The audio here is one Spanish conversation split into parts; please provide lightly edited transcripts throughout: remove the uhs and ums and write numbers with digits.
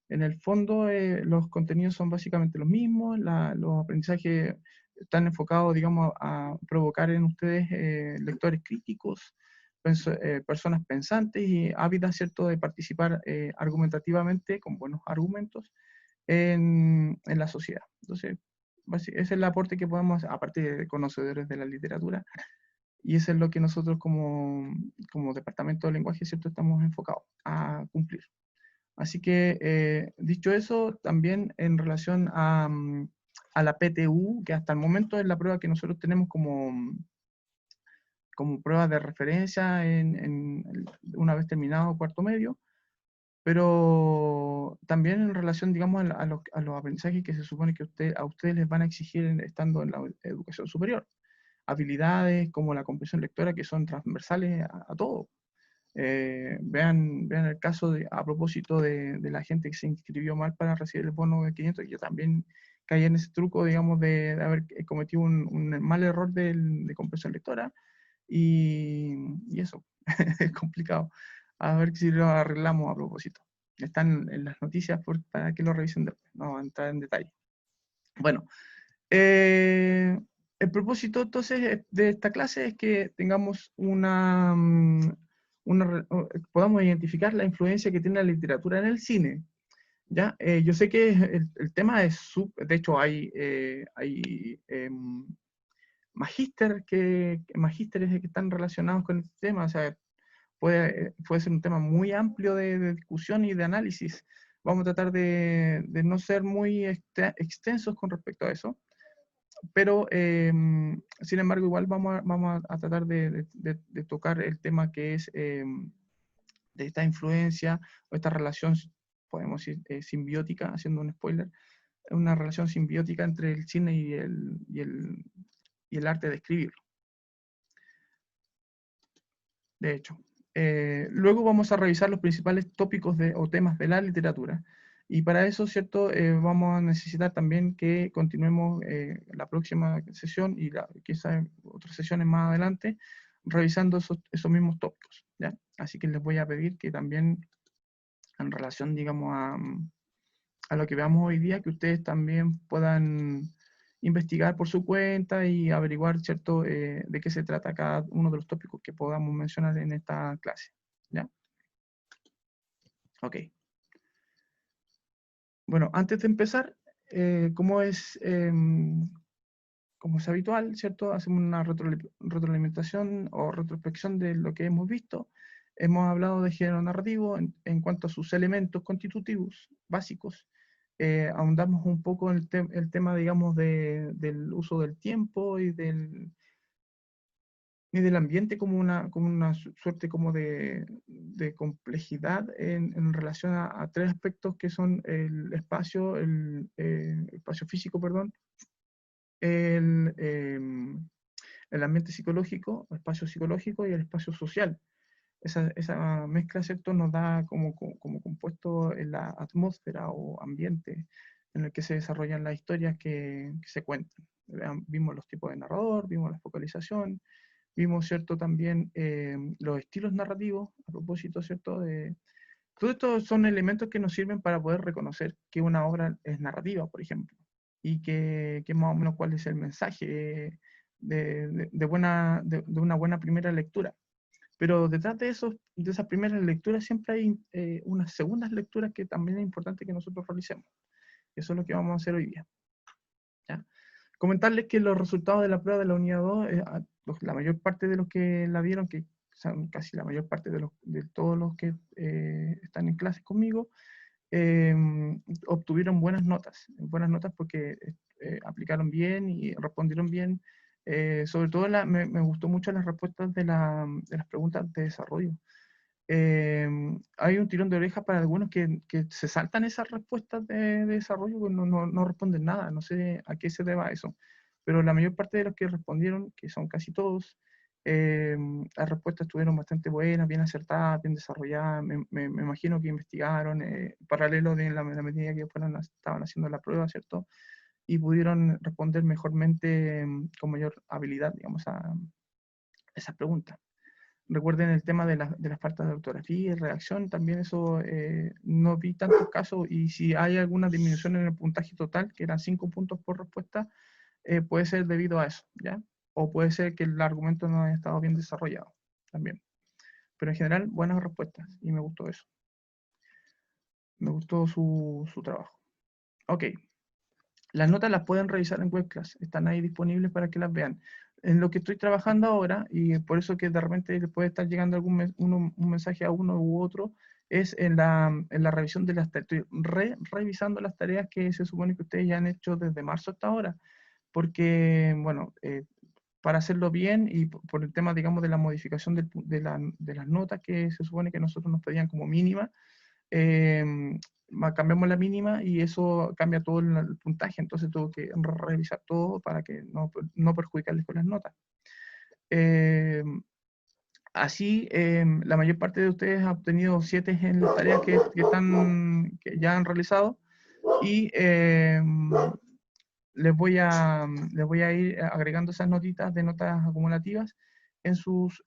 En el fondo, los contenidos son básicamente los mismos, los aprendizajes están enfocados, digamos, a provocar en ustedes lectores críticos, personas pensantes y ávidas, ¿cierto?, de participar argumentativamente, con buenos argumentos, en la sociedad. Entonces, ese es el aporte que podemos hacer, aparte de conocedores de la literatura, y eso es lo que nosotros como departamento de lenguaje, ¿cierto?, estamos enfocados a cumplir. Así que, dicho eso, también en relación a la PTU, que hasta el momento es la prueba que nosotros tenemos como prueba de referencia una vez terminado cuarto medio, pero también en relación, digamos, a los aprendizajes que se supone que a ustedes les van a exigir estando en la educación superior. Habilidades como la comprensión lectora que son transversales a todo. Vean el caso a propósito de la gente que se inscribió mal para recibir el bono de 500, yo también caí en ese truco, digamos, de haber cometido un mal error de comprensión lectora, y eso, es complicado. A ver si lo arreglamos a propósito. Están en las noticias para que lo revisen después, no voy a entrar en detalle. Bueno, el propósito entonces de esta clase es que tengamos podamos identificar la influencia que tiene la literatura en el cine. ¿Ya? Yo sé que el tema es de hecho hay magísteres que están relacionados con este tema, o sea, puede ser un tema muy amplio de discusión y de análisis. Vamos a tratar de no ser muy extensos con respecto a eso, pero sin embargo igual vamos a tratar de tocar el tema que es de esta influencia o esta relación, podemos decir, simbiótica, haciendo un spoiler, una relación simbiótica entre el cine y el arte de escribirlo. De hecho, luego vamos a revisar los principales tópicos o temas de la literatura. Y para eso, ¿cierto? Vamos a necesitar también que continuemos la próxima sesión y quizás otras sesiones más adelante, revisando esos mismos tópicos, ¿ya? Así que les voy a pedir que también, en relación, digamos, a lo que veamos hoy día, que ustedes también puedan investigar por su cuenta y averiguar, ¿cierto?, de qué se trata cada uno de los tópicos que podamos mencionar en esta clase, ¿ya? Ok. Bueno, antes de empezar, como es habitual, ¿cierto?, hacemos una retroalimentación o retrospección de lo que hemos visto. Hemos hablado de género narrativo en cuanto a sus elementos constitutivos básicos. Ahondamos un poco en el tema, digamos, del uso del tiempo y del ambiente como una suerte como de complejidad en relación a tres aspectos que son el espacio, espacio físico, perdón, el ambiente psicológico, el espacio psicológico y el espacio social. Esa mezcla, ¿cierto?, nos da como compuesto en la atmósfera o ambiente en el que se desarrollan las historias que se cuentan. Vimos los tipos de narrador, vimos la focalización, vimos, ¿cierto?, también los estilos narrativos, a propósito, ¿cierto?, todos estos son elementos que nos sirven para poder reconocer que una obra es narrativa, por ejemplo, y que más o menos cuál es el mensaje de una buena primera lectura. Pero detrás de esas primeras lecturas siempre hay unas segundas lecturas que también es importante que nosotros realicemos. Eso es lo que vamos a hacer hoy día, ¿ya? Comentarles que los resultados de la prueba de la unidad 2, la mayor parte de los que la vieron, que son casi la mayor parte de todos los que están en clases conmigo, obtuvieron buenas notas porque aplicaron bien y respondieron bien. Sobre todo me gustó mucho las respuestas de las preguntas de desarrollo. Hay un tirón de oreja para algunos que se saltan esas respuestas de desarrollo, pues no responden nada, no sé a qué se deba eso, pero la mayor parte de los que respondieron, que son casi todos, las respuestas estuvieron bastante buenas, bien acertadas, bien desarrolladas. Me imagino que investigaron paralelo de la medida que estaban haciendo la prueba, ¿cierto? Y pudieron responder mejormente, con mayor habilidad, digamos, a esas preguntas. Recuerden el tema de las faltas de ortografía y redacción, también eso no vi tantos casos, y si hay alguna disminución en el puntaje total, que eran 5 puntos por respuesta, puede ser debido a eso, ¿ya? O puede ser que el argumento no haya estado bien desarrollado, también. Pero en general, buenas respuestas, y me gustó eso. Me gustó su trabajo. Ok. Las notas las pueden revisar en webclass, están ahí disponibles para que las vean. En lo que estoy trabajando ahora, y por eso que de repente le puede estar llegando un mensaje a uno u otro, es en la revisión de las tareas. Estoy revisando las tareas que se supone que ustedes ya han hecho desde marzo hasta ahora, porque, bueno, para hacerlo bien y por el tema, digamos, de la modificación de las notas que se supone que nosotros nos pedían como mínima, cambiamos la mínima y eso cambia todo el puntaje, entonces tengo que revisar todo para que no perjudicarles con las notas. Así, la mayor parte de ustedes ha obtenido 7 en las tareas que ya han realizado, y les voy a ir agregando esas notitas de notas acumulativas en sus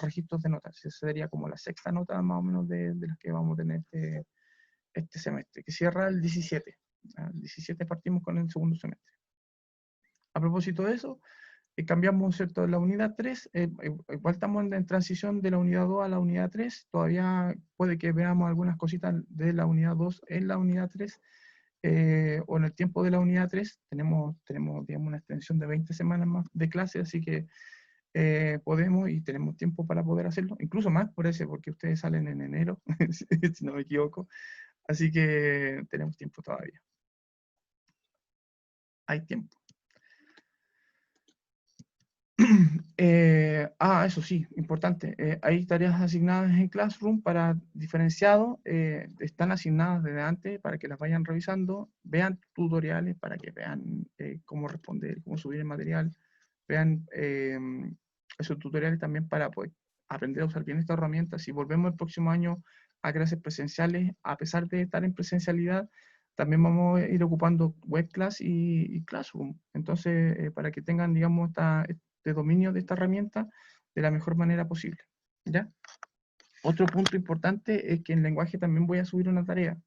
registros de notas. Esa sería como la sexta nota más o menos de las que vamos a tener este semestre, que cierra el 17. El 17 partimos con el segundo semestre. A propósito de eso, cambiamos, ¿cierto?, la unidad 3, igual estamos en transición de la unidad 2 a la unidad 3, todavía puede que veamos algunas cositas de la unidad 2 en la unidad 3, o en el tiempo de la unidad 3, tenemos digamos, una extensión de 20 semanas más de clase, así que podemos y tenemos tiempo para poder hacerlo, incluso más por ese, porque ustedes salen en enero, si no me equivoco, así que tenemos tiempo todavía. Hay tiempo. Eso sí, importante. Hay tareas asignadas en Classroom para diferenciado. Están asignadas desde antes para que las vayan revisando. Vean tutoriales para que vean cómo responder, cómo subir el material. Vean esos tutoriales también para poder aprender a usar bien esta herramienta. Si volvemos el próximo año a clases presenciales, a pesar de estar en presencialidad, también vamos a ir ocupando webclass y Classroom. Entonces, para que tengan, digamos, de dominio de esta herramienta de la mejor manera posible, ¿ya? Otro punto importante es que en lenguaje también voy a subir una tarea,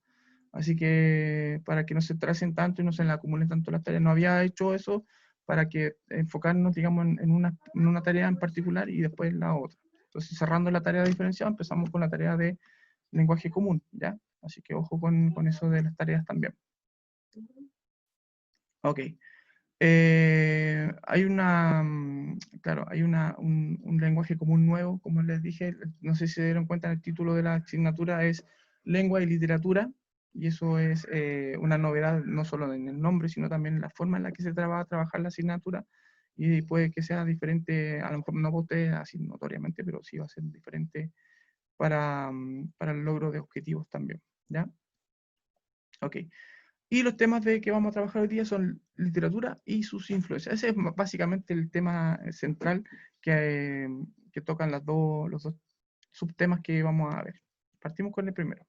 así que para que no se tracen tanto y no se le acumulen tanto las tareas, no había hecho eso para que enfocarnos, digamos, en una tarea en particular y después la otra. Entonces, cerrando la tarea diferenciada, empezamos con la tarea de lenguaje común, ¿ya? Así que ojo con eso de las tareas también. Ok. Claro, hay un lenguaje común nuevo, como les dije, no sé si se dieron cuenta, el título de la asignatura es Lengua y Literatura, y eso es una novedad no solo en el nombre, sino también en la forma en la que se va a trabajar la asignatura, y puede que sea diferente, a lo mejor no vote así notoriamente, pero sí va a ser diferente para el logro de objetivos también, ¿ya? Ok. Y los temas de que vamos a trabajar hoy día son literatura y sus influencias. Ese es básicamente el tema central que tocan los dos subtemas que vamos a ver. Partimos con el primero.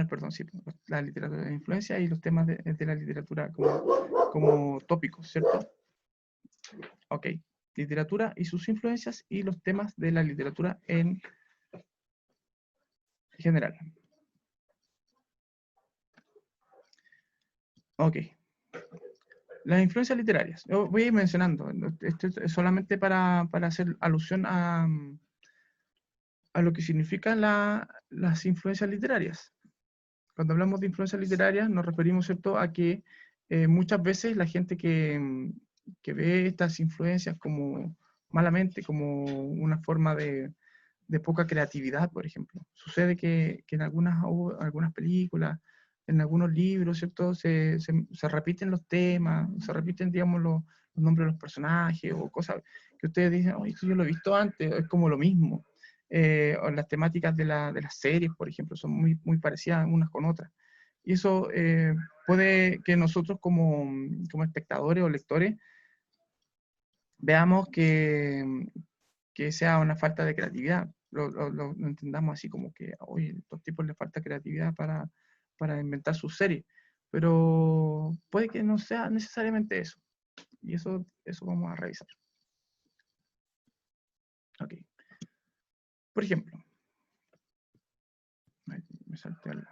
Perdón, sí, la literatura de influencia y los temas de la literatura como tópicos, ¿cierto? Ok. Literatura y sus influencias y los temas de la literatura en general. Ok. Las influencias literarias. Yo voy a ir mencionando. Esto es solamente para hacer alusión a lo que significan las influencias literarias. Cuando hablamos de influencias literarias nos referimos, ¿cierto?, a que muchas veces la gente que ve estas influencias como malamente, como una forma de poca creatividad, por ejemplo. Sucede que en algunas películas, en algunos libros, ¿cierto?, se repiten los temas, se repiten, digamos, los nombres de los personajes o cosas que ustedes dicen, oh, eso yo lo he visto antes, es como lo mismo. O las temáticas de las series, por ejemplo, son muy parecidas unas con otras. Y eso puede que nosotros como espectadores o lectores veamos que sea una falta de creatividad. Lo entendamos así como que, oye, a estos tipos les falta creatividad para inventar sus series. Pero puede que no sea necesariamente eso. Y eso vamos a revisar. Ok. Por ejemplo, ay, me salté algo.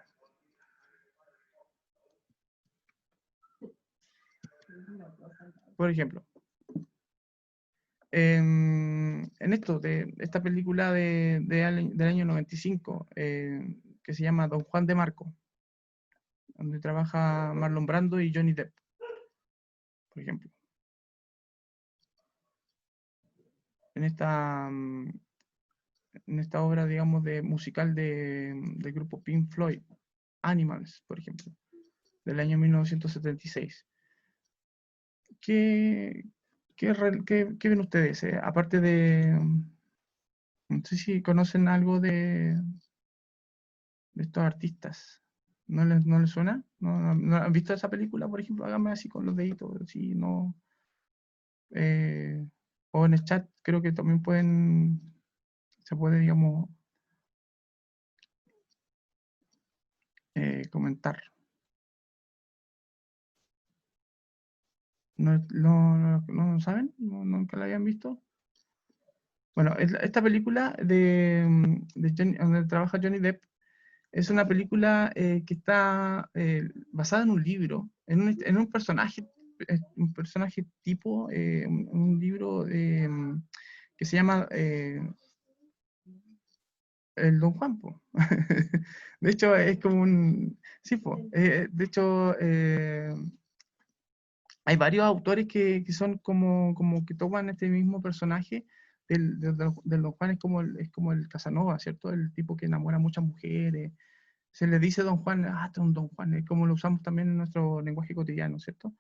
Por ejemplo, en esto, de esta película del año 95, que se llama Don Juan de Marco, donde trabaja Marlon Brando y Johnny Depp, por ejemplo. En esta, en esta obra, digamos, de musical del grupo Pink Floyd, Animals, por ejemplo, del año 1976. ¿Qué, qué ven ustedes? Aparte de, no sé si conocen algo de estos artistas. No les suena? ¿No han visto esa película, por ejemplo? Háganme así con los deditos, así, no. eh, o en el chat creo que también se puede, digamos, comentar. ¿No saben? ¿Nunca la habían visto? Bueno, esta película donde trabaja Johnny Depp es una película que está basada en un libro, en un personaje tipo, un libro que se llama El Don Juan, po. De hecho, es como un... Sí, po. De hecho, hay varios autores que son como que toman este mismo personaje del Don Juan, es como el Casanova, ¿cierto? El tipo que enamora a muchas mujeres. Se le dice Don Juan, este es un Don Juan, es como lo usamos también en nuestro lenguaje cotidiano, ¿cierto?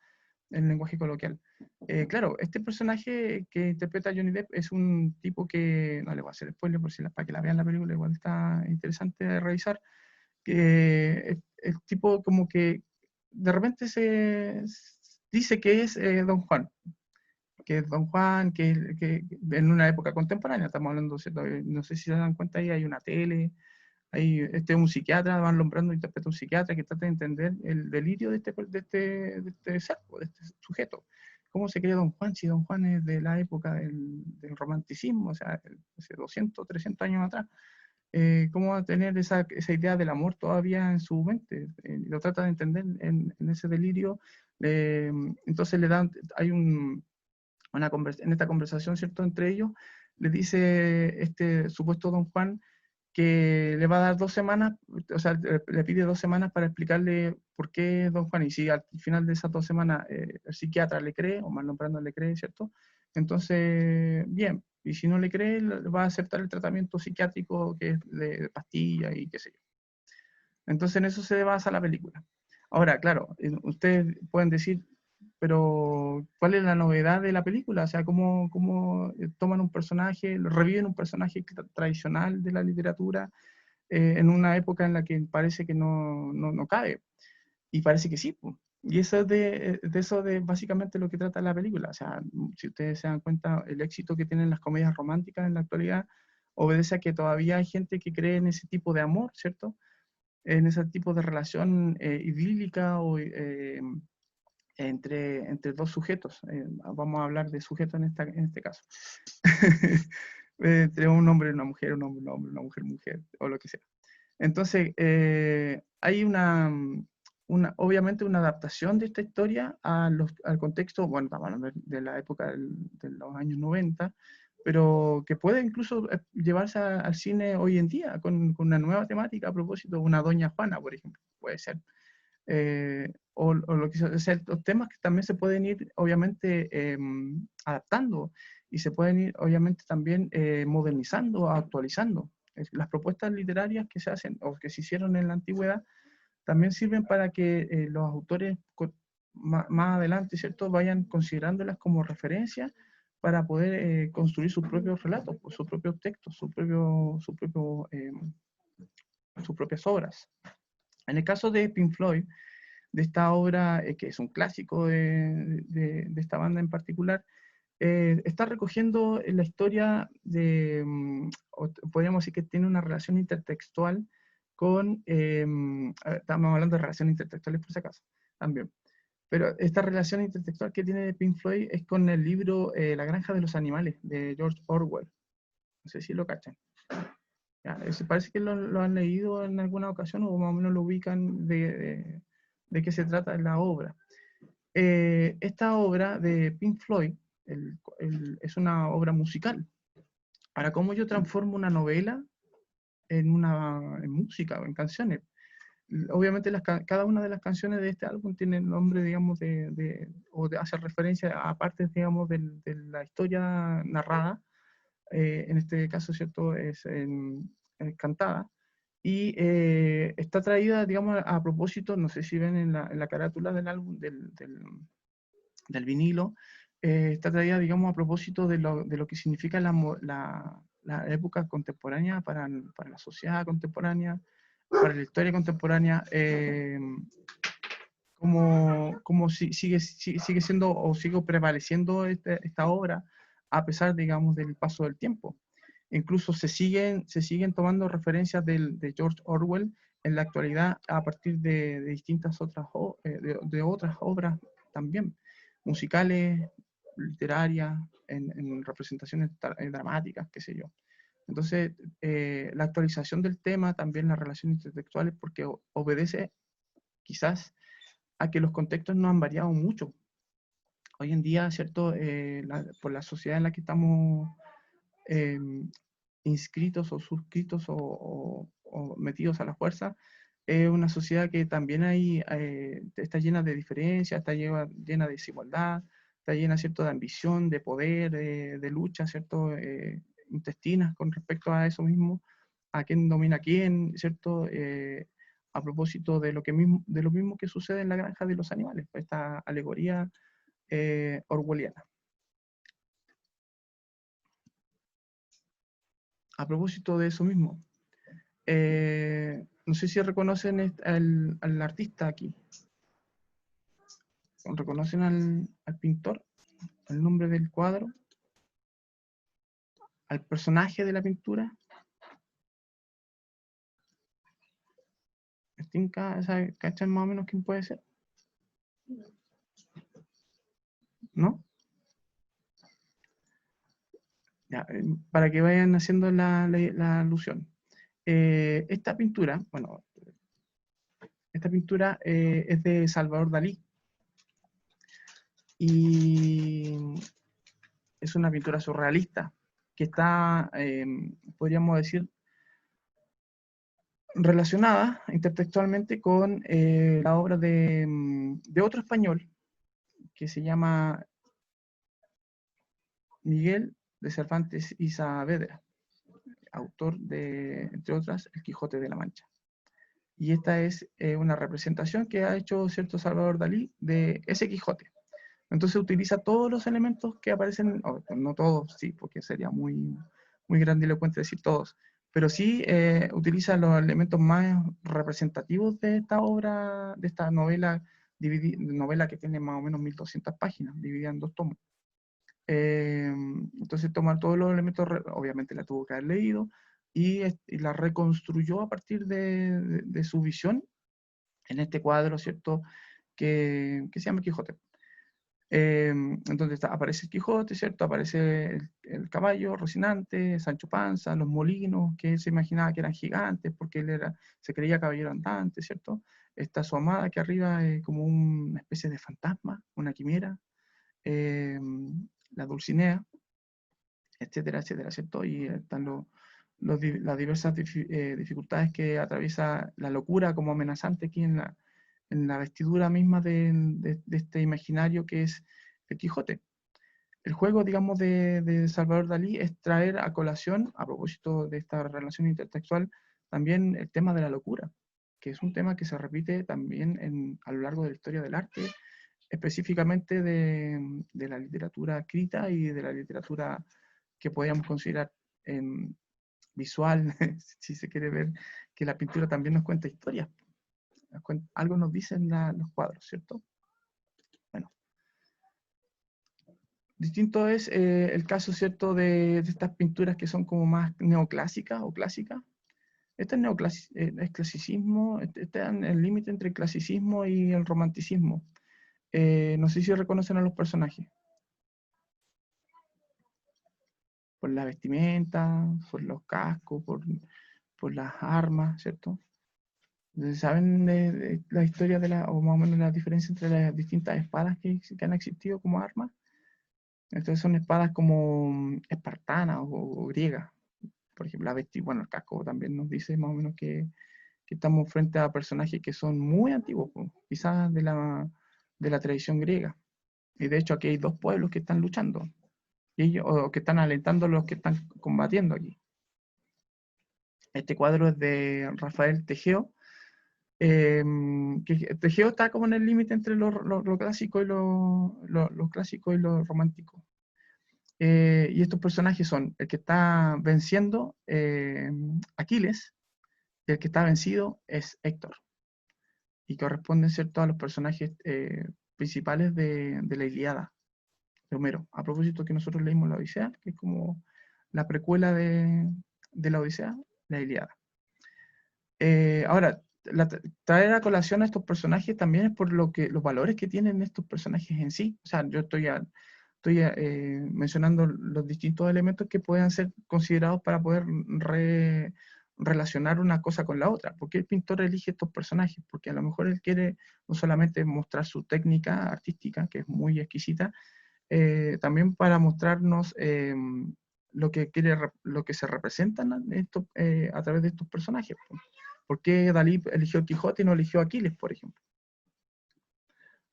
En el lenguaje coloquial. Claro, este personaje que interpreta Johnny Depp es un tipo que, no le voy a hacer spoiler para que la vean la película, igual está interesante de revisar, que el tipo como que de repente dice que es Don Juan, que es Don Juan, que en una época contemporánea, estamos hablando, ¿cierto? No sé si se dan cuenta ahí, hay una tele, este es un psiquiatra, Van Lombrando interpreta a un psiquiatra que trata de entender el delirio de este ser, de este sujeto. ¿Cómo se crea Don Juan? Si Don Juan es de la época del romanticismo, o sea, hace 200, 300 años atrás. ¿Cómo va a tener esa idea del amor todavía en su mente? Lo trata de entender en ese delirio. Entonces le dan, hay en esta conversación, ¿cierto?, entre ellos, le dice este supuesto Don Juan que le va a dar 2 semanas, o sea, le pide 2 semanas para explicarle por qué Don Juan, y si al final de esas 2 semanas el psiquiatra le cree, o Marlon Brando le cree, ¿cierto? Entonces, bien, y si no le cree, va a aceptar el tratamiento psiquiátrico que es de pastilla y qué sé yo. Entonces en eso se basa la película. Ahora, claro, ustedes pueden decir, pero ¿cuál es la novedad de la película? O sea, ¿cómo toman un personaje, reviven un personaje tradicional de la literatura en una época en la que parece que no cabe? Y parece que sí, pues. Y eso es de eso de básicamente lo que trata la película. O sea, si ustedes se dan cuenta, el éxito que tienen las comedias románticas en la actualidad obedece a que todavía hay gente que cree en ese tipo de amor, ¿cierto? En ese tipo de relación idílica o entre dos sujetos. Vamos a hablar de sujetos en este caso. Entre un hombre y una mujer, un hombre, una mujer, mujer, o lo que sea. Entonces, hay obviamente una adaptación de esta historia al contexto, bueno, estamos hablando de la época de los años 90, pero que puede incluso llevarse al cine hoy en día con una nueva temática a propósito, una Doña Juana, por ejemplo, puede ser. O lo que sea, los temas que también se pueden ir, obviamente, adaptando y se pueden ir, obviamente, también modernizando, actualizando. Las propuestas literarias que se hacen o que se hicieron en la antigüedad también sirven para que los autores más adelante, ¿cierto?, vayan considerándolas como referencia para poder construir sus propios relatos, pues, sus propios textos, sus propias obras. En el caso de Pink Floyd, de esta obra, que es un clásico de esta banda en particular, está recogiendo la historia podríamos decir que tiene una relación intertextual con, estamos hablando de relaciones intertextuales por si acaso, también, pero esta relación intertextual que tiene Pink Floyd es con el libro La granja de los animales, de George Orwell, no sé si lo cachan. Ya, parece que lo han leído en alguna ocasión o más o menos lo ubican de qué se trata la obra. Esta obra de Pink Floyd es una obra musical. Ahora, ¿cómo yo transformo una novela en música o en canciones? Obviamente cada una de las canciones de este álbum tiene el nombre, digamos, hace referencia a partes, digamos, de la historia narrada. En este caso, ¿cierto? Es cantada. Y está traída, digamos, a propósito, no sé si ven en la carátula del álbum, del vinilo, está traída, digamos, a propósito de lo que significa la época contemporánea para la sociedad contemporánea, para la historia contemporánea, como sigue siendo o sigue prevaleciendo esta obra a pesar, digamos, del paso del tiempo. Incluso se siguen tomando referencias de George Orwell en la actualidad a partir de distintas de otras obras también, musicales, literarias, en representaciones dramáticas, qué sé yo. Entonces, la actualización del tema, también las relaciones intersexuales, porque obedece quizás a que los contextos no han variado mucho. Hoy en día, ¿cierto? Por la sociedad en la que estamos eh, inscritos o suscritos o metidos a la fuerza, es una sociedad que también está llena de diferencias, está llena de desigualdad, está llena, ¿cierto?, de ambición, de poder, de lucha, ¿cierto?, intestinas con respecto a eso mismo, a quién domina a quién, ¿cierto?, a propósito de lo mismo que sucede en la granja de los animales, esta alegoría orwelliana. A propósito de eso mismo, no sé si reconocen al artista aquí. ¿Reconocen al pintor? ¿El nombre del cuadro? ¿Al personaje de la pintura? ¿Cachan más o menos quién puede ser? ¿No? Ya, para que vayan haciendo la alusión. Esta pintura, bueno, es de Salvador Dalí. Y es una pintura surrealista que está, podríamos decir, relacionada intertextualmente con la obra de otro español que se llama Miguel de Cervantes y Saavedra, autor de, entre otras, El Quijote de la Mancha. Y esta es una representación que ha hecho cierto Salvador Dalí de ese Quijote. Entonces utiliza todos los elementos que aparecen, no todos, sí, porque sería muy grandilocuente decir todos, pero sí utiliza los elementos más representativos de esta obra, de esta novela que tiene más o menos 1200 páginas, dividida en 2 tomos. Entonces toma todos los elementos, obviamente la tuvo que haber leído, y la reconstruyó a partir de su visión en este cuadro, ¿cierto?, que se llama Quijote. Entonces aparece el Quijote, ¿cierto? Aparece el caballo Rocinante, Sancho Panza, los molinos, que él se imaginaba que eran gigantes porque se creía caballero andante, ¿cierto? Está su amada que arriba es como una especie de fantasma, una quimera, la Dulcinea, etcétera, etcétera, ¿cierto? Y están las diversas dificultades que atraviesa la locura como amenazante aquí en la vestidura misma de este imaginario que es el Quijote. El juego, digamos, de Salvador Dalí es traer a colación, a propósito de esta relación intertextual, también el tema de la locura, que es un tema que se repite también a lo largo de la historia del arte, específicamente de la literatura escrita y de la literatura que podríamos considerar visual, si se quiere ver, que la pintura también nos cuenta historias. Algo nos dicen los cuadros, ¿cierto? Bueno, distinto es el caso, ¿cierto?, de estas pinturas que son como más neoclásicas o clásicas. Este es clasicismo, está en el límite entre el clasicismo y el romanticismo. No sé si reconocen a los personajes. Por la vestimenta, por los cascos, por las armas, ¿cierto? Entonces, ¿saben la historia o más o menos la diferencia entre las distintas espadas que han existido como armas? Entonces son espadas como espartanas o griegas. Por ejemplo, bueno, el casco también nos dice más o menos que estamos frente a personajes que son muy antiguos, quizás de la tradición griega. Y de hecho aquí hay dos pueblos que están luchando, o que están alentando a los que están combatiendo aquí. Este cuadro es de Rafael Tejeo, que Tejeo está como en el límite entre lo clásico y lo clásico y lo romántico. Y estos personajes son el que está venciendo, Aquiles, y el que está vencido es Héctor. Y corresponden, ¿cierto?, a los personajes principales de la Ilíada, de Homero. A propósito que nosotros leímos la Odisea, que es como la precuela de la Odisea, la Ilíada. Ahora, traer a colación a estos personajes también es por los valores que tienen estos personajes en sí. O sea, yo estoy mencionando los distintos elementos que puedan ser considerados para poder relacionar una cosa con la otra. ¿Por qué el pintor elige estos personajes? Porque a lo mejor él quiere no solamente mostrar su técnica artística, que es muy exquisita, también para mostrarnos lo que se representan a través de estos personajes. ¿Por qué Dalí eligió Quijote y no eligió Aquiles, por ejemplo?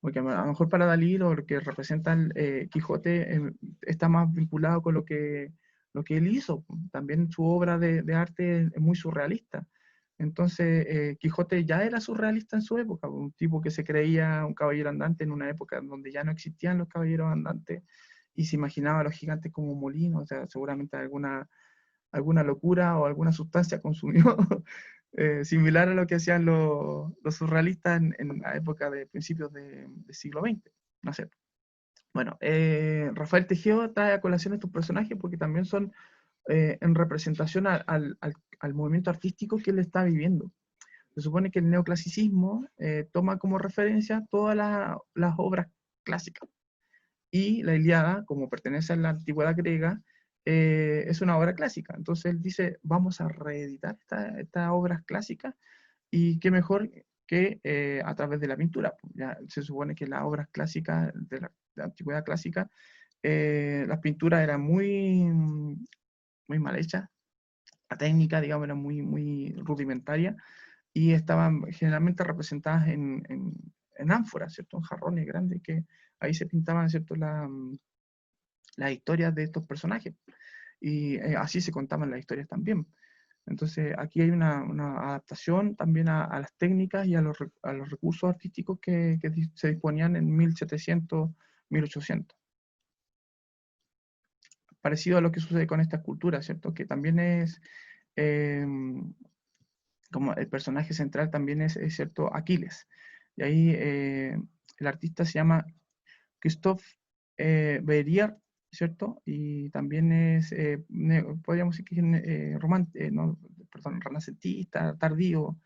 Porque a lo mejor para Dalí lo que representa el Quijote está más vinculado con lo que él hizo. También su obra de arte es muy surrealista. Entonces, Quijote ya era surrealista en su época, un tipo que se creía un caballero andante en una época donde ya no existían los caballeros andantes y se imaginaba a los gigantes como molinos, o sea, seguramente alguna locura o alguna sustancia consumió similar a lo que hacían los surrealistas en la época de principios del siglo XX. No sé. Bueno, Rafael Tejeo trae a colación estos personajes porque también son en representación al movimiento artístico que él está viviendo. Se supone que el neoclasicismo toma como referencia todas las obras clásicas. Y la Ilíada, como pertenece a la antigüedad griega, es una obra clásica. Entonces él dice, vamos a reeditar estas obras clásicas, y qué mejor que a través de la pintura. Ya se supone que las obras clásicas, de la antigüedad clásica, las pinturas eran muy mal hechas, la técnica, digamos, era muy rudimentaria, y estaban generalmente representadas en ánforas, ¿cierto? En jarrones grandes, que ahí se pintaban, ¿cierto?, las historias de estos personajes. Y así se contaban las historias también. Entonces, aquí hay una adaptación también a las técnicas y a los recursos artísticos que se disponían en 1700, 1800. Parecido a lo que sucede con esta escultura, ¿cierto? Que también es, eh, como el personaje central también es cierto, Aquiles. Y ahí el artista se llama Christophe Berrier, ¿cierto? Y también es, podríamos decir que es no, perdón, renacentista, tardío,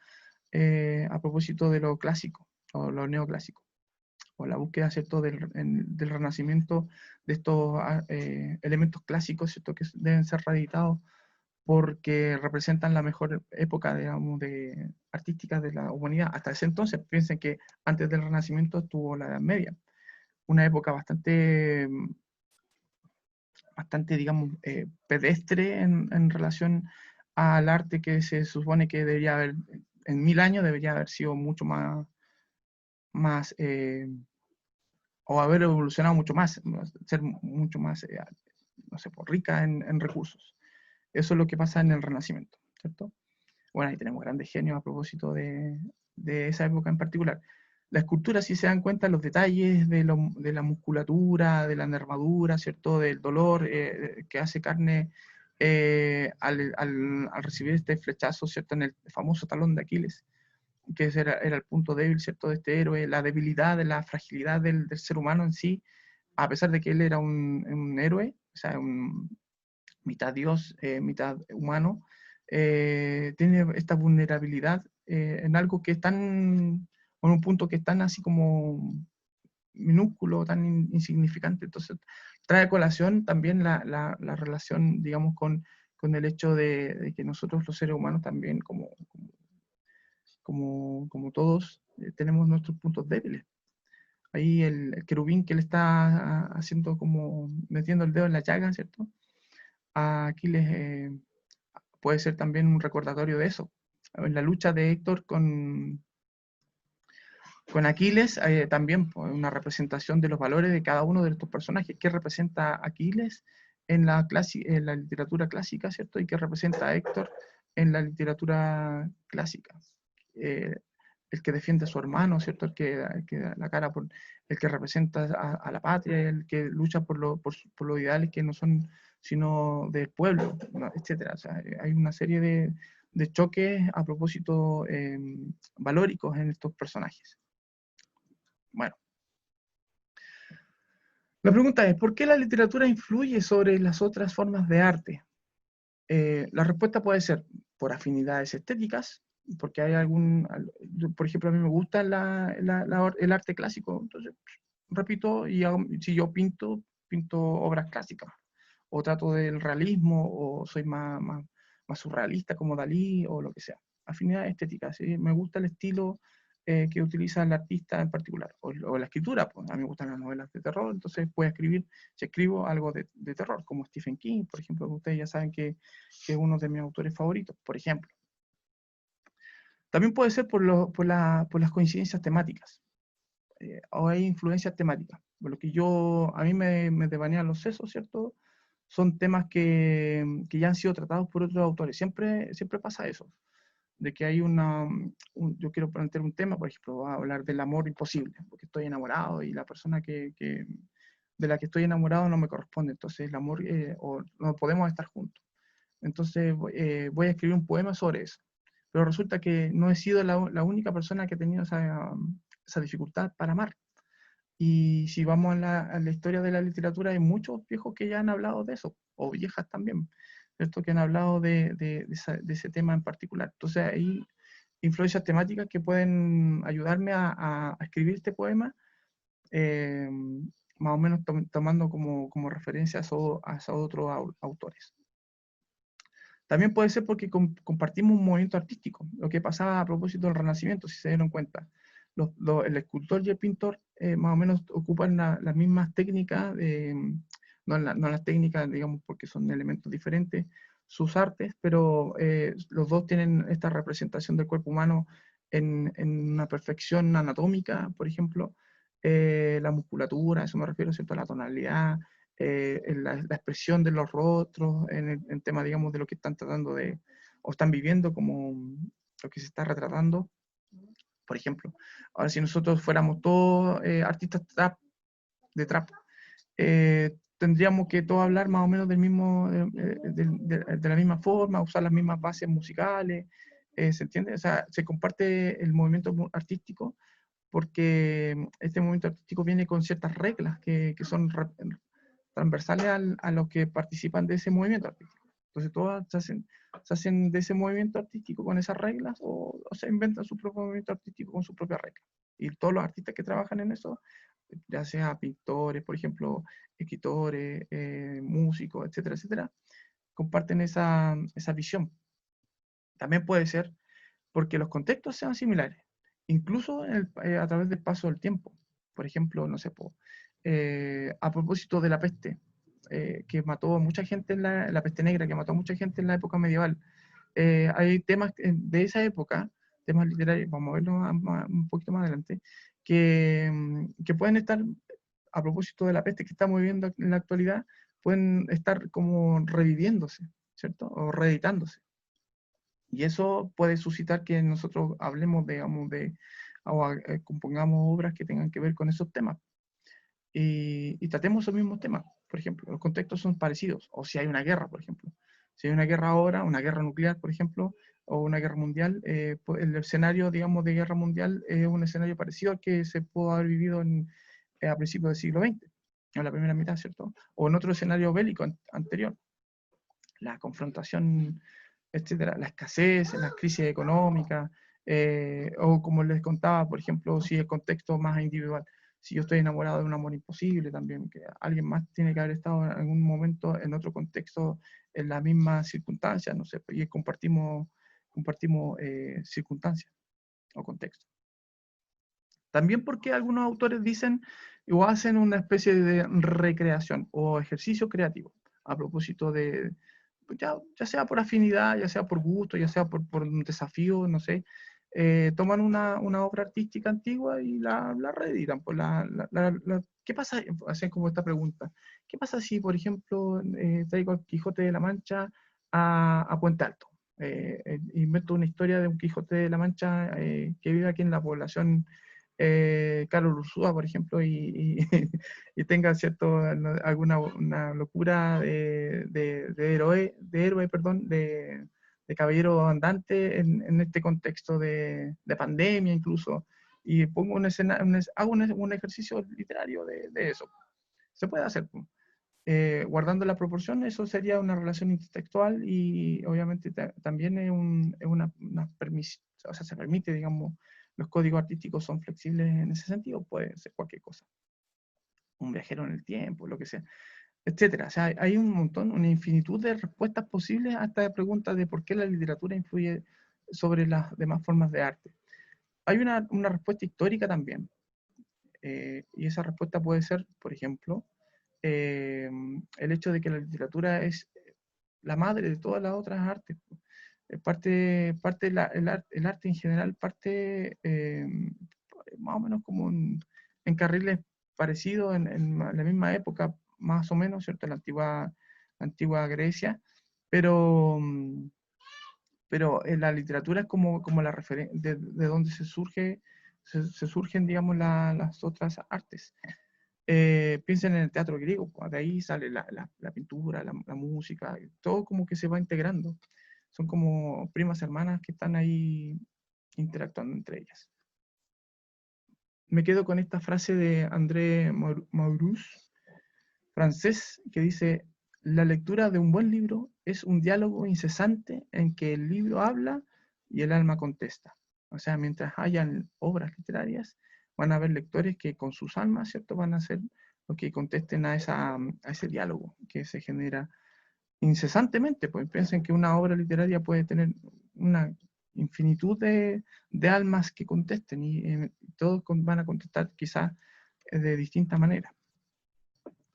a propósito de lo clásico, o lo neoclásico, o la búsqueda, ¿cierto?, del renacimiento de estos elementos clásicos, ¿cierto?, que deben ser reeditados porque representan la mejor época, digamos, artística de la humanidad. Hasta ese entonces, piensen que antes del Renacimiento estuvo la Edad Media, una época bastante, digamos, pedestre en relación al arte que se supone que debería haber, en 1000 años debería haber sido mucho más o haber evolucionado mucho más, ser mucho más, no sé, rica en recursos. Eso es lo que pasa en el Renacimiento, ¿cierto? Bueno, ahí tenemos grandes genios a propósito de esa época en particular. La escultura, si se dan cuenta, los detalles de la musculatura, de la nervadura, ¿cierto? Del dolor que hace carne al recibir este flechazo, ¿cierto? En el famoso talón de Aquiles, que ese era el punto débil, ¿cierto?, de este héroe, la debilidad, la fragilidad del ser humano en sí, a pesar de que él era un héroe, o sea, mitad dios, mitad humano, tiene esta vulnerabilidad en algo que es en un punto que es tan así como minúsculo, tan insignificante. Entonces, trae a colación también la relación, digamos, con con el hecho de que nosotros los seres humanos también, como todos, tenemos nuestros puntos débiles. Ahí el querubín que le está haciendo como metiendo el dedo en la llaga, ¿cierto? A Aquiles puede ser también un recordatorio de eso. En la lucha de Héctor con Aquiles, también pues, una representación de los valores de cada uno de estos personajes. ¿Qué representa Aquiles en la literatura clásica, ¿cierto? Y qué representa Héctor en la literatura clásica. Eh, el que defiende a su hermano, ¿cierto? El que da la cara por el que representa a la patria, el que lucha por los ideales que no son sino del pueblo, ¿no? Etcétera. O sea, hay una serie de choques a propósito valóricos en estos personajes. Bueno, la pregunta es, ¿por qué la literatura influye sobre las otras formas de arte? La respuesta puede ser por afinidades estéticas, porque hay por ejemplo, a mí me gusta el arte clásico, entonces repito, si yo pinto obras clásicas, o trato del realismo, o soy más surrealista como Dalí, o lo que sea. Afinidades estéticas, ¿sí? Me gusta el estilo que utiliza el artista en particular, o la escritura, pues a mí me gustan las novelas de terror, entonces puedo escribir, si escribo algo de terror, como Stephen King, por ejemplo, ustedes ya saben que es uno de mis autores favoritos, por ejemplo. También puede ser por las coincidencias temáticas, o hay influencias temáticas. Por lo que a mí me devanean los sesos, ¿cierto? Son temas que ya han sido tratados por otros autores. Siempre pasa eso, de que hay yo quiero plantear un tema, por ejemplo, voy a hablar del amor imposible, porque estoy enamorado y la persona de la que estoy enamorado no me corresponde, entonces el amor, o no podemos estar juntos. Entonces voy a escribir un poema sobre eso. Pero resulta que no he sido la única persona que ha tenido esa dificultad para amar. Y si vamos a la historia de la literatura, hay muchos viejos que ya han hablado de eso, o viejas también, ¿cierto? Que han hablado de ese tema en particular. Entonces hay influencias temáticas que pueden ayudarme a escribir este poema, eh, más o menos tomando como referencia a esos otros autores. También puede ser porque compartimos un movimiento artístico, lo que pasaba a propósito del Renacimiento, si se dieron cuenta. El escultor y el pintor más o menos ocupan las mismas técnicas, no las técnicas, digamos, porque son elementos diferentes, sus artes, pero los dos tienen esta representación del cuerpo humano en una perfección anatómica, por ejemplo, la musculatura, a eso me refiero, ¿cierto? La tonalidad, la expresión de los rostros, en tema, digamos, de lo que están tratando o están viviendo, como lo que se está retratando. Por ejemplo, ahora si nosotros fuéramos todos artistas de trap, tendríamos que todos hablar más o menos del mismo, de la misma forma, usar las mismas bases musicales, ¿se entiende? O sea, se comparte el movimiento artístico porque este movimiento artístico viene con ciertas reglas que son transversales a los que participan de ese movimiento artístico. Entonces todas se hacen de ese movimiento artístico con esas reglas, o se inventan su propio movimiento artístico con sus propias reglas. Y todos los artistas que trabajan en eso, ya sea pintores, por ejemplo, escritores, músicos, etcétera, etcétera, comparten esa visión. También puede ser porque los contextos sean similares, incluso a través del paso del tiempo. Por ejemplo, no sé, a propósito de la peste, que mató a mucha gente la peste negra, que mató a mucha gente en la época medieval. Hay temas de esa época, temas literarios, vamos a verlo un poquito más adelante, que pueden estar, a propósito de la peste que estamos viviendo en la actualidad, pueden estar como reviviéndose, ¿cierto? O reeditándose. Y eso puede suscitar que nosotros hablemos, digamos, o compongamos obras que tengan que ver con esos temas. Y tratemos esos mismos temas. Por ejemplo, los contextos son parecidos. O si hay una guerra, por ejemplo. Si hay una guerra ahora, una guerra nuclear, por ejemplo, o una guerra mundial, pues el escenario, digamos, de guerra mundial es un escenario parecido al que se pudo haber vivido a principios del siglo XX, en la primera mitad, ¿cierto? O en otro escenario bélico anterior. La confrontación, etcétera, la escasez, las crisis económicas, o como les contaba, por ejemplo, si el contexto más individual, si yo estoy enamorado de un amor imposible también, que alguien más tiene que haber estado en algún momento en otro contexto en las mismas circunstancias, no sé, y compartimos circunstancias o contextos. También porque algunos autores dicen o hacen una especie de recreación o ejercicio creativo, a propósito de, ya sea por afinidad, ya sea por gusto, ya sea por un desafío, no sé, toman una obra artística antigua y la reeditan. Pues ¿qué pasa? Hacen como esta pregunta. ¿Qué pasa si, por ejemplo, traigo al Quijote de la Mancha a Puente Alto? Invento una historia de un Quijote de la Mancha que vive aquí en la población Carlos Ursúa, por ejemplo, y tenga cierto, alguna una locura de héroe, perdón, de caballero andante en este contexto de pandemia incluso, y pongo una escena, hago un ejercicio literario de eso. Se puede hacer. Guardando la proporción, eso sería una relación intertextual y obviamente también es una o sea, se permite, digamos, los códigos artísticos son flexibles en ese sentido, puede ser cualquier cosa. Un viajero en el tiempo, lo que sea, etcétera. O sea, hay un montón, una infinitud de respuestas posibles a esta pregunta de por qué la literatura influye sobre las demás formas de arte. Hay una respuesta histórica también, y esa respuesta puede ser, por ejemplo, el hecho de que la literatura es la madre de todas las otras artes. El arte en general parte más o menos como en carriles parecidos en la misma época, más o menos, ¿cierto? La antigua Grecia, pero, la literatura es como la referencia de donde se surgen, digamos, las otras artes. Piensen en el teatro griego, de ahí sale la pintura, la música, todo como que se va integrando. Son como primas hermanas que están ahí interactuando entre ellas. Me quedo con esta frase de André Maurois, francés, que dice: la lectura de un buen libro es un diálogo incesante en que el libro habla y el alma contesta. O sea, mientras hayan obras literarias, van a haber lectores que con sus almas, ¿cierto?, van a ser los que contesten a ese diálogo que se genera incesantemente. Pues piensen que una obra literaria puede tener una infinitud de almas que contesten y todos van a contestar quizás de distinta manera.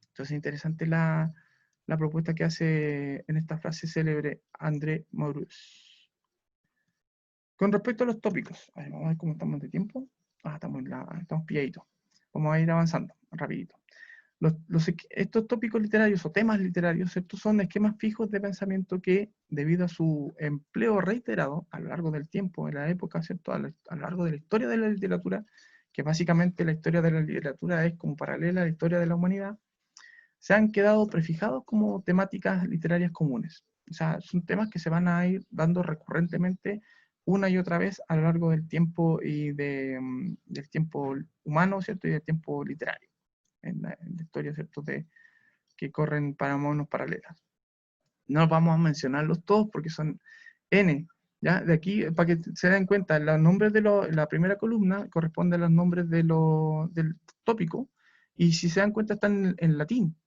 Entonces, interesante la propuesta que hace en esta frase célebre André Maurois. Con respecto a los tópicos, vamos a ver cómo estamos de tiempo. Estamos pilladitos. Vamos a ir avanzando rapidito. Estos tópicos literarios o temas literarios, ¿cierto?, son esquemas fijos de pensamiento que, debido a su empleo reiterado a lo largo del tiempo, en la época, ¿cierto?, a lo largo de la historia de la literatura, que básicamente la historia de la literatura es como paralela a la historia de la humanidad, se han quedado prefijados como temáticas literarias comunes. O sea, son temas que se van a ir dando recurrentemente una y otra vez a lo largo del tiempo y del tiempo humano, ¿cierto?, y del tiempo literario, en la historia, ¿cierto?, que corren para monos paralelas. No vamos a mencionarlos todos porque son N, ¿ya? De aquí, para que se den cuenta, los nombres de la primera columna corresponden a los nombres del tópico, y si se dan cuenta están en latín.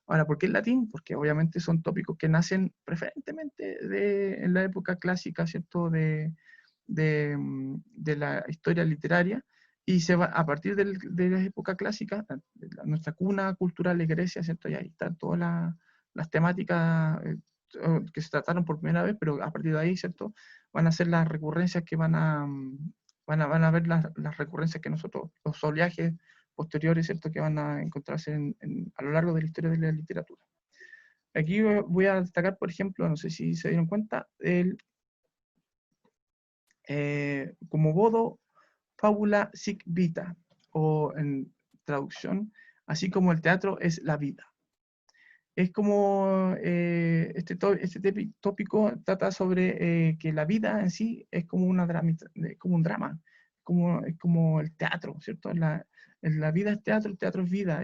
Ahora, ¿por qué el latín? Porque obviamente son tópicos que nacen preferentemente en la época clásica, ¿cierto?, de la historia literaria, y se va a partir de la época clásica, nuestra cuna cultural es Grecia, ¿cierto? Y ahí están todas las temáticas que se trataron por primera vez, pero a partir de ahí, ¿cierto?, van a ser las recurrencias que van a ver las recurrencias que nosotros, los oleajes posteriores, ¿cierto?, que van a encontrarse a lo largo de la historia de la literatura. Aquí voy a destacar, por ejemplo, no sé si se dieron cuenta, como Bodo, fábula sic vita, o en traducción, así como el teatro es la vida. Es como este tópico trata sobre que la vida en sí es como un drama, es como el teatro, ¿cierto? La vida es teatro, el teatro es vida,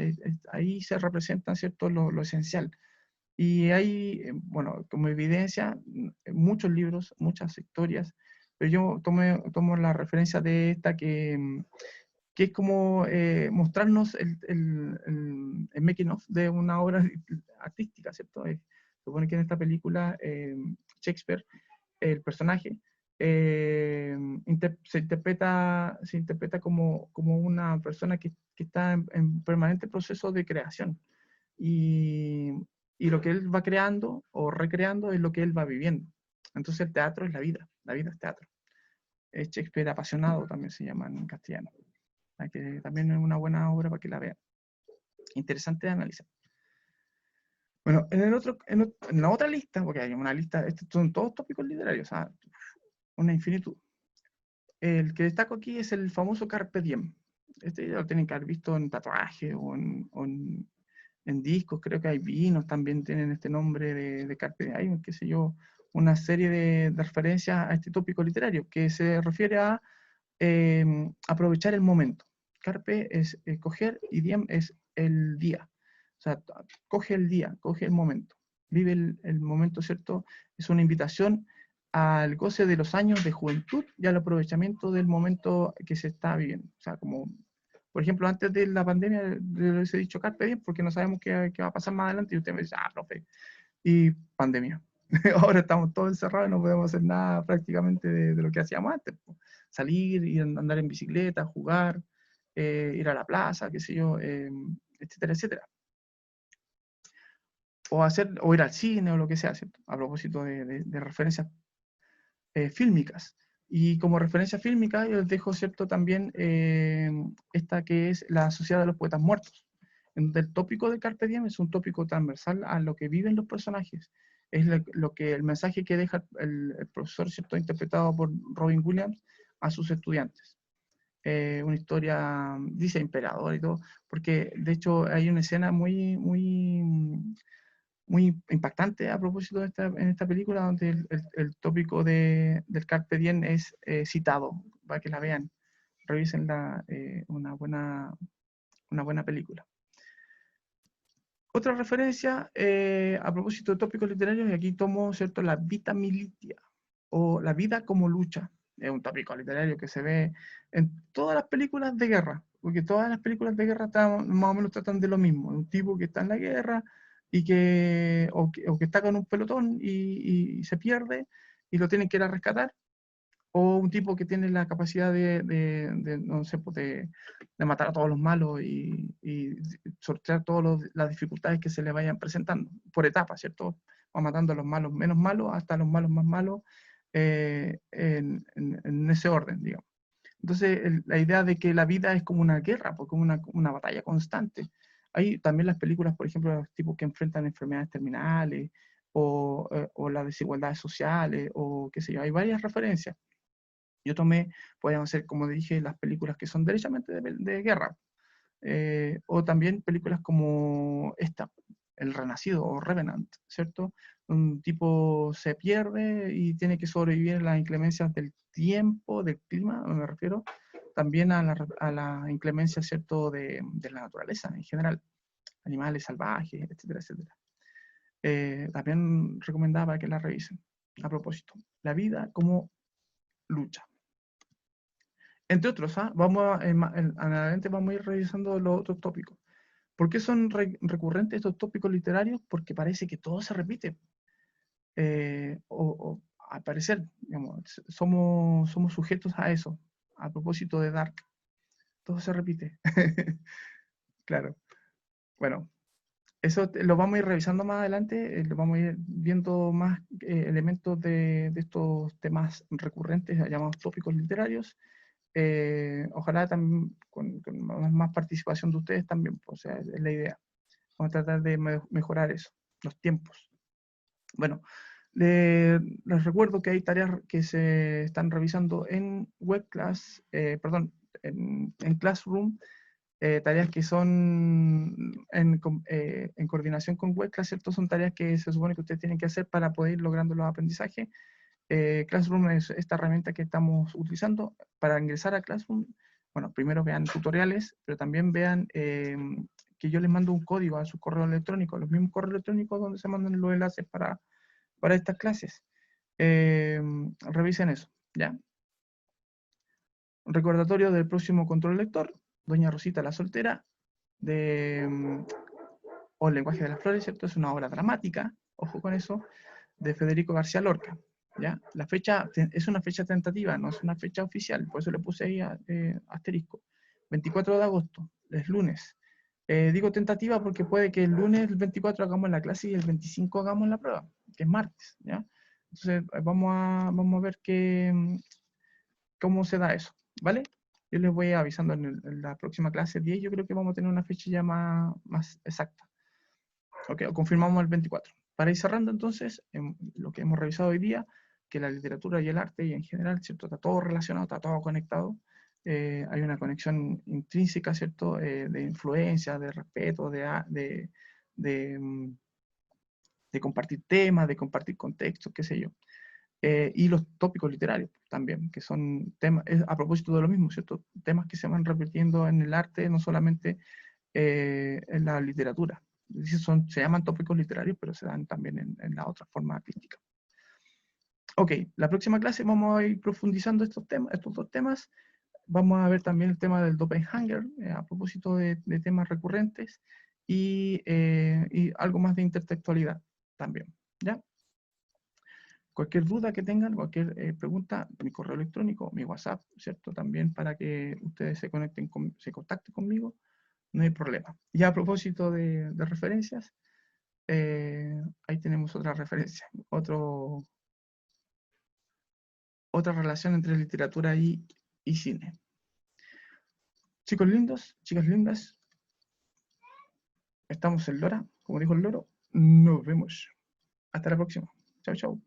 ahí se representa, ¿cierto?, lo esencial. Y hay, bueno, como evidencia, muchos libros, muchas historias, pero yo tomo la referencia de esta que es como mostrarnos el making of de una obra artística, ¿cierto? supone que en esta película Shakespeare, el personaje, se interpreta como una persona que está en permanente proceso de creación. Y, y lo que él va creando o recreando es lo que él va viviendo. Entonces el teatro es la vida es teatro. Es Shakespeare apasionado, también se llama en castellano. Que también es una buena obra para que la vean. Interesante de analizar. Bueno, en la otra lista, porque hay una lista, estos son todos tópicos literarios, o sea, una infinitud. El que destaco aquí es el famoso Carpe Diem. Este ya lo tienen que haber visto en tatuajes o en discos, creo que hay vinos también tienen este nombre de Carpe Diem, hay, qué sé yo, una serie de referencias a este tópico literario que se refiere a aprovechar el momento. Carpe es coger y diem es el día. O sea, coge el día, coge el momento. Vive el momento, ¿cierto? Es una invitación al goce de los años de juventud y al aprovechamiento del momento que se está viviendo. O sea, como, por ejemplo, antes de la pandemia, les he dicho Carpe Diem porque no sabemos qué va a pasar más adelante y usted me dice, profe, y pandemia. Ahora estamos todos encerrados y no podemos hacer nada prácticamente de lo que hacíamos antes. Salir, ir a andar en bicicleta, jugar, ir a la plaza, qué sé yo, etcétera, etcétera. O ir al cine o lo que sea, ¿cierto? A propósito de referencias fílmicas. Y como referencia fílmica, yo les dejo, ¿cierto? También esta que es la Sociedad de los Poetas Muertos. El tópico de Carpe Diem es un tópico transversal a lo que viven los personajes. Es el mensaje que deja el profesor, ¿cierto? Interpretado por Robin Williams a sus estudiantes. Una historia, dice emperador y todo, porque de hecho hay una escena muy impactante a propósito en esta película, donde el tópico del Carpe Diem es citado, para que la vean, revisen una buena película. Otra referencia a propósito de tópicos literarios, y aquí tomo, ¿cierto?, la Vita Militia, o la vida como lucha. Es un tópico literario que se ve en todas las películas de guerra, porque todas las películas de guerra más o menos tratan de lo mismo. Un tipo que está en la guerra o que está con un pelotón y se pierde y lo tienen que ir a rescatar, o un tipo que tiene la capacidad no sé, pues de matar a todos los malos y sortear todas las dificultades que se le vayan presentando, por etapas, ¿cierto? Va matando a los malos menos malos hasta los malos más malos, en ese orden, digamos. Entonces, la idea de que la vida es como una guerra, como una batalla constante. Hay también las películas, por ejemplo, los tipos que enfrentan enfermedades terminales o las desigualdades sociales, o qué sé yo, hay varias referencias. Yo tomé, podríamos ser, como dije, las películas que son derechamente de guerra, o también películas como esta, El Renacido o Revenant, ¿cierto? Un tipo se pierde y tiene que sobrevivir a las inclemencias del tiempo, del clima, me refiero, también a la inclemencia, ¿cierto?, de la naturaleza en general, animales salvajes, etcétera, etcétera. También recomendaba que la revisen. A propósito, la vida como lucha. Entre otros, adelante vamos a ir revisando los otros tópicos. ¿Por qué son recurrentes estos tópicos literarios? Porque parece que todo se repite. O al parecer, digamos, somos sujetos a eso. A propósito de Dark, todo se repite. Claro. Bueno, eso lo vamos a ir revisando más adelante, lo vamos a ir viendo más elementos de estos temas recurrentes llamados tópicos literarios. Ojalá también con más participación de ustedes también, pues, o sea, es la idea. Vamos a tratar de mejorar eso, los tiempos. Bueno, les recuerdo que hay tareas que se están revisando en WebClass, en Classroom, tareas que son en coordinación con WebClass, ¿cierto? Son tareas que se supone que ustedes tienen que hacer para poder ir logrando los aprendizajes. Classroom es esta herramienta que estamos utilizando para ingresar a Classroom. Bueno, primero vean tutoriales, pero también vean que yo les mando un código a su correo electrónico, los mismos correos electrónicos donde se mandan los enlaces para estas clases. Revisen eso, ¿ya? Un recordatorio del próximo control lector, Doña Rosita la soltera, o El lenguaje de las flores, ¿cierto? Es una obra dramática ojo con eso, de Federico García Lorca. ¿Ya? La fecha es una fecha tentativa, no es una fecha oficial, por eso le puse ahí asterisco. 24 de agosto, es lunes. Digo tentativa porque puede que el lunes, el 24, hagamos la clase y el 25 hagamos la prueba, que es martes. ¿Ya? Entonces, vamos a ver cómo se da eso, ¿vale? Yo les voy avisando en la próxima clase 10, yo creo que vamos a tener una fecha ya más exacta. Ok, o confirmamos el 24. Para ir cerrando entonces, lo que hemos revisado hoy día, que la literatura y el arte y en general, ¿cierto? Está todo relacionado, está todo conectado. Hay una conexión intrínseca, ¿cierto? De influencia, de respeto, de, de compartir temas, de compartir contextos, qué sé yo. Y los tópicos literarios también, que son temas, a propósito de lo mismo, ¿cierto? Temas que se van repitiendo en el arte, no solamente en la literatura. Se llaman tópicos literarios, pero se dan también en la otra forma artística. Ok, la próxima clase vamos a ir profundizando estos dos temas. Vamos a ver también el tema del doppelganger, a propósito de temas recurrentes, y algo más de intertextualidad también, ¿ya? Cualquier duda que tengan, cualquier pregunta, mi correo electrónico, mi WhatsApp, ¿cierto? También para que ustedes se contacten conmigo, no hay problema. Y a propósito de referencias, ahí tenemos otra referencia, otra relación entre literatura y cine. Chicos lindos, chicas lindas, estamos en Lora, como dijo el loro, nos vemos. Hasta la próxima. Chao, chao.